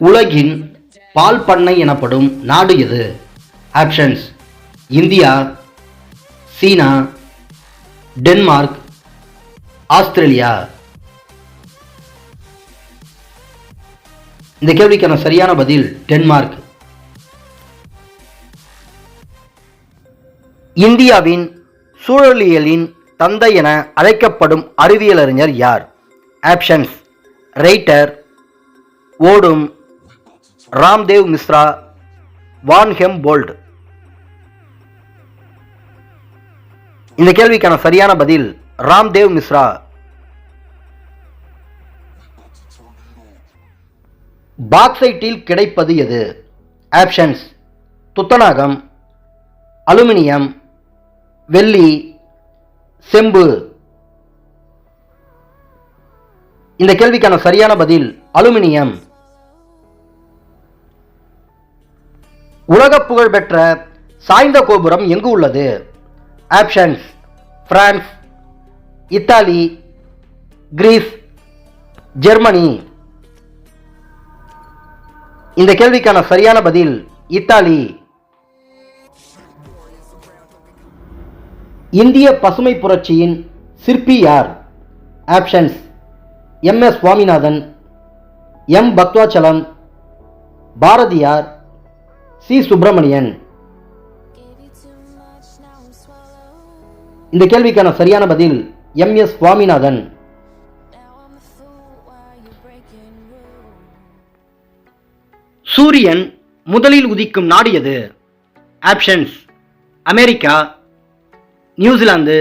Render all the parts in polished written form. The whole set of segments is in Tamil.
உலகின் பால் பண்ணை எனப்படும் நாடு எது? ஆப்ஷன்ஸ்: இந்தியா, சீனா, டென்மார்க், ஆஸ்திரேலியா. இந்த கேள்விக்கான சரியான பதில் டென்மார்க். இந்தியாவின் சூழலியலின் தந்தை என அழைக்கப்படும் அறிவியலறிஞர் யார்? ஆப்ஷன்ஸ்: ரைட்டர், ஓடும், ராம்தேவ் மிஸ்ரா, வான் ஹெம்போல்ட். இந்த கேள்விக்கான சரியான பதில் ராம்தேவ் மிஸ்ரா. பாக்சைட்டில் கிடைப்பது எது? ஆப்ஷன்ஸ்: துத்தநாகம், அலுமினியம், வெள்ளி, செம்பு. இந்த கேள்விக்கான சரியான பதில் அலுமினியம். உலக புகழ்பெற்ற சாய்ந்த கோபுரம் எங்கு உள்ளது? Options: France, Italy, Greece, Germany. இந்த கேள்விக்கான சரியான பதில் இத்தாலி. இந்திய பசுமை புரட்சியின் சிற்பி யார்? Options: M S. Swaminathan, M. Bhaktavatsalam, Bharathiyar, C. Subramaniam. இந்த கேள்விக்கான சரியான பதில் எம்.எஸ். சுவாமிநாதன். சூரியன் முதலில் உதிக்கும் நாடு எது? ஆப்ஷன்ஸ்: அமெரிக்கா, நியூசிலாந்து,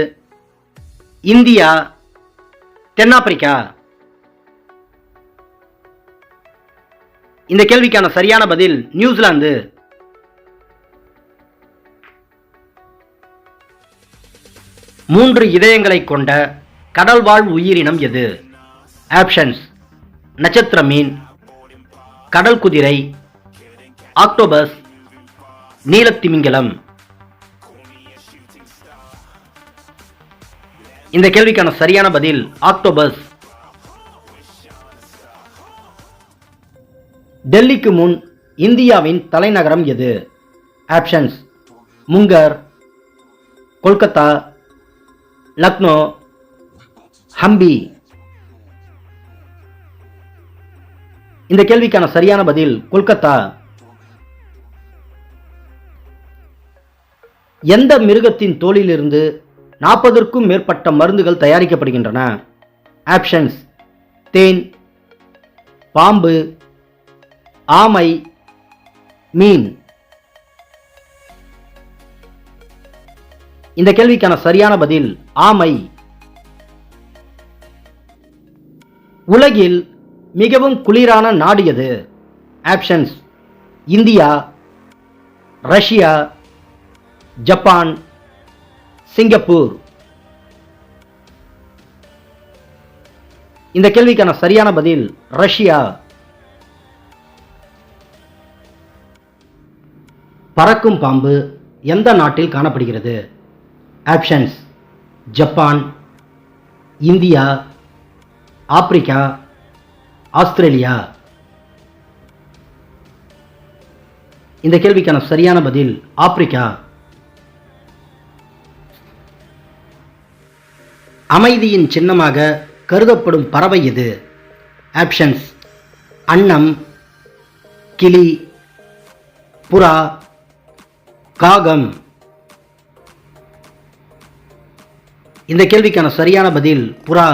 இந்தியா, தென்னாப்பிரிக்கா. இந்த கேள்விக்கான சரியான பதில் நியூசிலாந்து. மூன்று இதயங்களை கொண்ட கடல்வாழ் உயிரினம் எது? ஆப்ஷன்ஸ்: நட்சத்திர மீன், கடல் குதிரை, ஆக்டோபஸ், நீலத்திமிங்கலம். இந்த கேள்விக்கான சரியான பதில் ஆக்டோபஸ். டெல்லிக்கு முன் இந்தியாவின் தலைநகரம் எது? ஆப்ஷன்ஸ்: முங்கர், கொல்கத்தா, லக்னோ, ஹம்பி. இந்த கேள்விக்கான சரியான பதில் கொல்கத்தா. எந்த மிருகத்தின் தோலிலிருந்து 40க்கும் மேற்பட்ட மருந்துகள் தயாரிக்கப்படுகின்றன? ஆப்ஷன்ஸ்: தேன், பாம்பு, ஆமை, மீன். இந்த கேள்விக்கான சரியான பதில் ஆமை. உலகில் மிகவும் குளிரான நாடு எது? Options: India, Russia, Japan, Singapore. இந்த கேள்விக்கான சரியான பதில் ரஷ்யா. பறக்கும் பாம்பு எந்த நாட்டில் காணப்படுகிறது? Options: Japan, India, Africa, Australia. இந்த கேள்விக்கான சரியான பதில் ஆப்பிரிக்கா. அமைதியின் சின்னமாக கருதப்படும் பறவை எது? ஆப்ஷன்ஸ்: அன்னம், கிளி, புறா, காகம். இந்த கேள்விக்கான சரியான பதில் புறா.